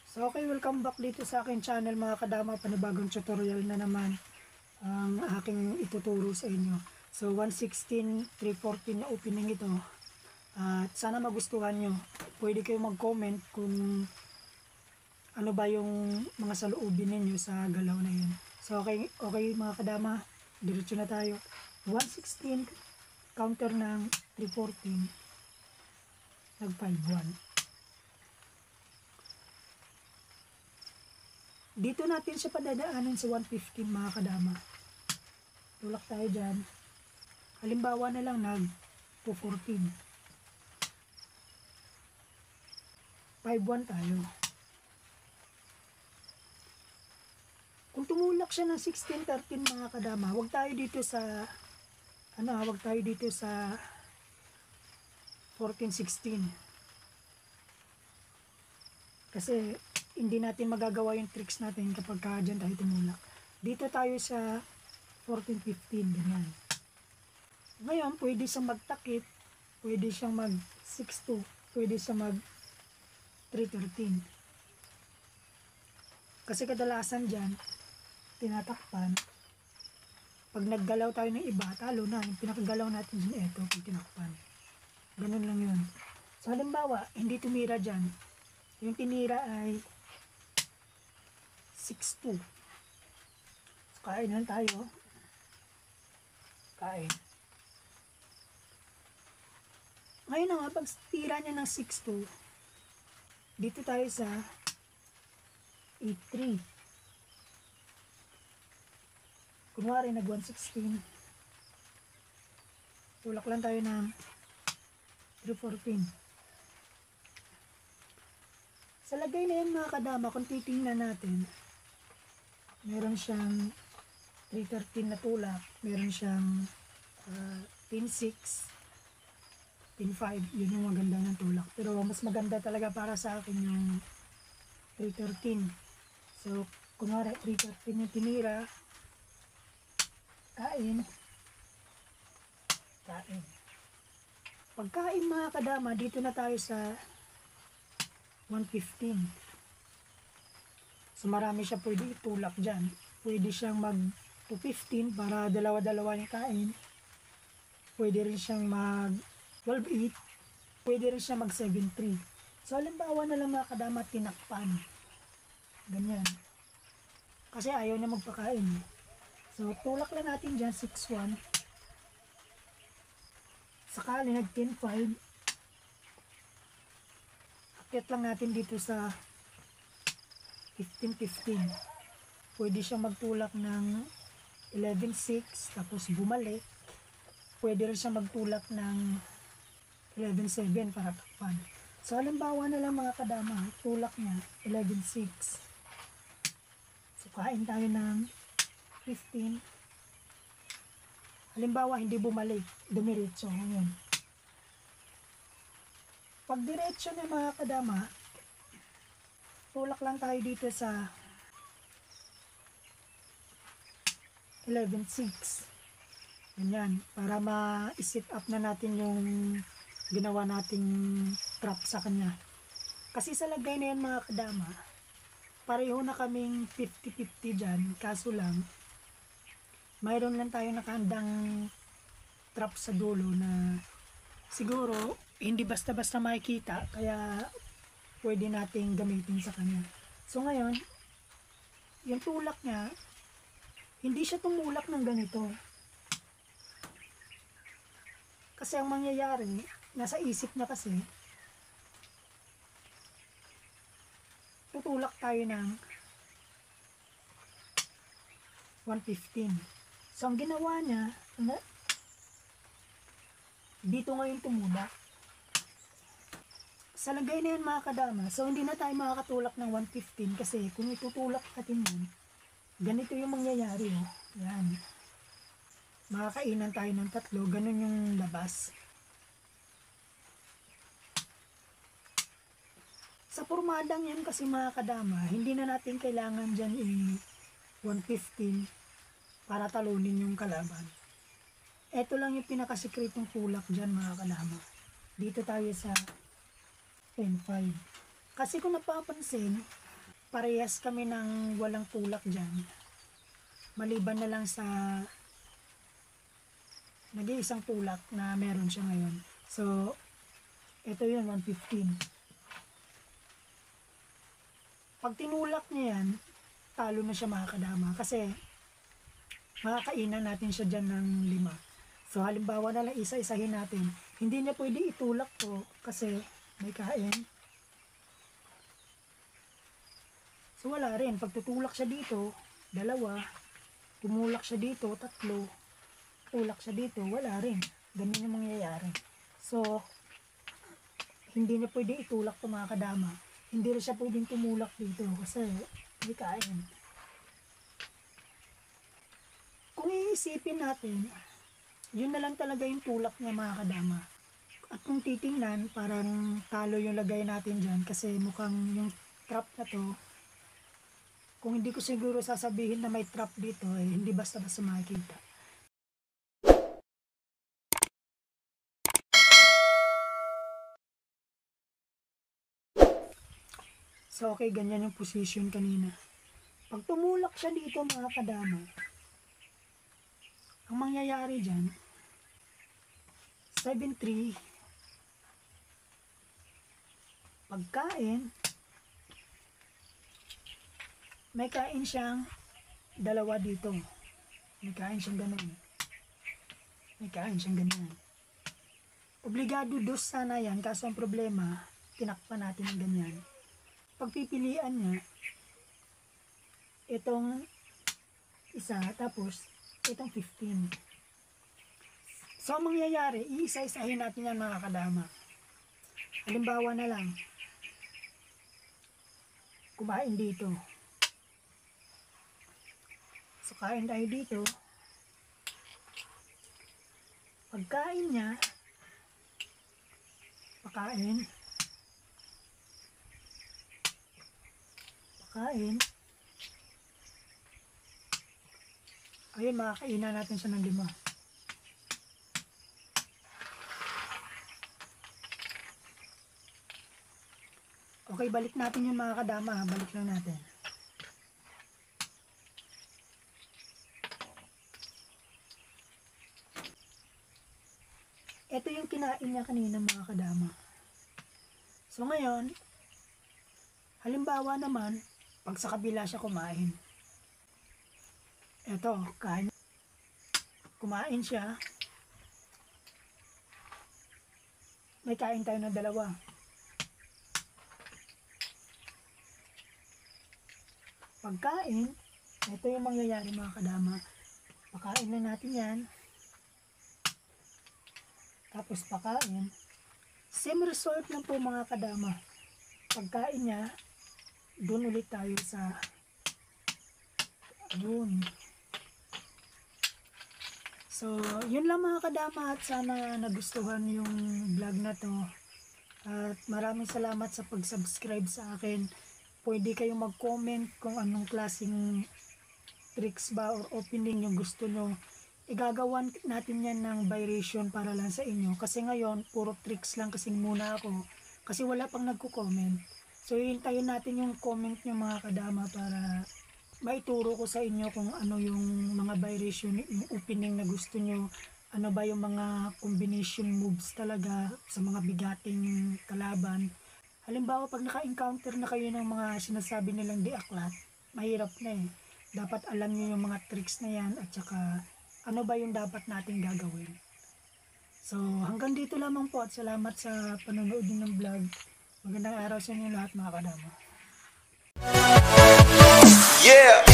So okay, welcome back dito sa aking channel mga kadama. Panibagong tutorial na naman ang aking ituturo sa inyo. So 116, 314 na opening ito. At sana magustuhan nyo. Pwede kayo mag-comment kung ano ba yung mga saloobin ninyo sa galaw na yun. So okay mga kadama, diretso na tayo. 116, counter ng 314, nag 5-1. Dito natin siya padadaanin sa 115 mga kadama. Tulak tayo dyan. Halimbawa na lang nag 214. 5-1 tayo. Kung tumulak siya ng 16-13 mga kadama, wag tayo dito sa 14-16. Kasi hindi natin magagawa yung tricks natin kapag dyan tayo tumulak. Dito tayo sa 14-15, ganyan. Ngayon, pwede siyang magtakip, pwede siyang mag 6-2, pwede siyang mag 3-13. Kasi kadalasan dyan, tinatakpan. Pag naggalaw tayo ng iba, talo na. Yung pinakagalaw natin dyan, eto, pag tinakpan. Ganun lang yun. So, halimbawa, hindi tumira dyan. Yung tinira ay 6-2. So, kain lang tayo. Kain. Ngayon na nga, pag tira niya ng 6-2, dito tayo sa 8-3. Kunwari, nag 116. Tulak lang tayo ng 314. Sa lagay na yan mga kadama, kung titingnan natin, meron siyang 313 na tulak, meron siyang 10-6, 10-5, yun yung maganda ng tulak. Pero mas maganda talaga para sa akin yung 313. So, kunwari 313 yung tinira, kain. Pagkain mga kadama, dito na tayo sa 115. So marami siya pwede itulak dyan. Pwede siyang mag 215 para dalawa-dalawa yung kain. Pwede rin siyang mag 12-8. Pwede rin siyang mag 7-3. So halimbawa na lang mga kadama, tinakpan. Ganyan. Kasi ayaw na magpakain. So tulak lang natin dyan 6-1. Sakali nag 10-5. Akit lang natin dito sa 15-15. Pwede siyang magtulak ng 11-6 tapos bumalik. Pwede rin siyang magtulak ng 11-7 para takpan. So halimbawa na lang mga kadama, tulak niya 11-6. So kain tayo ng 15. Halimbawa hindi bumalik, dumiretso. Ngayon, pag diretso na mga kadama, tulak lang tayo dito sa 11-6. Ganyan, para ma-set up na natin yung ginawa nating trap sa kanya. Kasi sa lagay na yan mga kadama, pareho na kaming 50-50 dyan, kaso lang, mayroon lang tayo nakahandang trap sa dulo na siguro hindi basta-basta makikita, kaya pwede nating gamitin sa kanya. So ngayon, yung tulak niya, hindi siya tumulak ng ganito. Kasi ang mangyayari, nasa isip na kasi, tutulak tayo ng 115. So ang ginawa niya, dito ngayon tumulak. Sa lagay na yan mga kadama, so hindi na tayo makakatulak ng 115 kasi kung itutulak natin yan, ganito yung mangyayari. Oh. Yan. Makakainan tayo ng 3, ganun yung labas. Sa pormadang yan kasi mga kadama, hindi na natin kailangan dyan 115 para talunin yung kalaban. Ito lang yung pinakasikretong tulak dyan mga kadama. Dito tayo sa 10-5. Kasi kung napapansin, parehas kami ng walang tulak dyan. Maliban na lang sa nag-iisang tulak na meron siya ngayon. So, ito yun, 115. Pag tinulak niya yan, talo na siya mga kadama. Kasi, makakainan natin siya dyan ng 5. So, halimbawa na lang isa-isahin natin. Hindi niya pwede itulak to kasi may kain. So, wala rin. Pag tutulak siya dito, 2. Tumulak siya dito, 3. Tulak siya dito, wala rin. Ganun yung mangyayari. So, hindi niya pwede itulak to mga kadama. Hindi rin siya pwedeng tumulak dito kasi may kain. Kung iisipin natin, yun na lang talaga yung tulak niya mga kadama. At kung titingnan, parang talo yung lagay natin dyan kasi mukhang yung trap na to, kung hindi ko siguro sasabihin na may trap dito, hindi basta-basta makikita. So, okay, ganyan yung position kanina. Pag tumulak siya dito mga kadama, ang mangyayari dyan, 7-3, pagkain, may kain siyang 2 dito. May kain siyang ganun. May kain siyang ganun. Obligado 2 sana yan, kaso ang problema, tinakpan natin ng ganyan. Pagpipilian niya, itong isa, tapos itong 15. So, ang mangyayari, iisa-isahin natin yan mga kadama. Halimbawa na lang, kumain dito. So, kain tayo dito. Pagkain niya, pakain, ayun, makakainan natin siya ng 5. Okay, balik natin yung mga kadama. Balik lang natin. Ito yung kinain niya kanina mga kadama. So ngayon, halimbawa naman, pag sa kabila siya kumain. Ito, kumain siya. May kain tayo ng 2. Pagkain, ito yung mangyayari mga kadama. Pakain na natin yan. Tapos pakain. Same result lang po mga kadama. Pagkain niya, doon ulit tayo sa yun. So, yun lang mga kadama at sana nagustuhan yung vlog na to. At maraming salamat sa pag-subscribe sa akin. Pwede kayong mag-comment kung anong klaseng tricks ba or opening yung gusto nyo. Igagawan natin yan ng variation para lang sa inyo. Kasi ngayon, puro tricks lang kasi muna ako. Kasi wala pang nagko-comment. So, hintayin natin yung comment nyo mga kadama para maituro ko sa inyo kung ano yung mga variation, yung opening na gusto nyo, ano ba yung mga combination moves talaga sa mga bigating kalaban. Halimbawa, pag naka-encounter na kayo ng mga sinasabi nilang di aklat, mahirap na eh. Dapat alam nyo yung mga tricks na yan at saka ano ba yung dapat natin gagawin. So, hanggang dito lamang po at salamat sa panonood ng vlog. Magandang araw sa inyo lahat mga kadama. Yeah.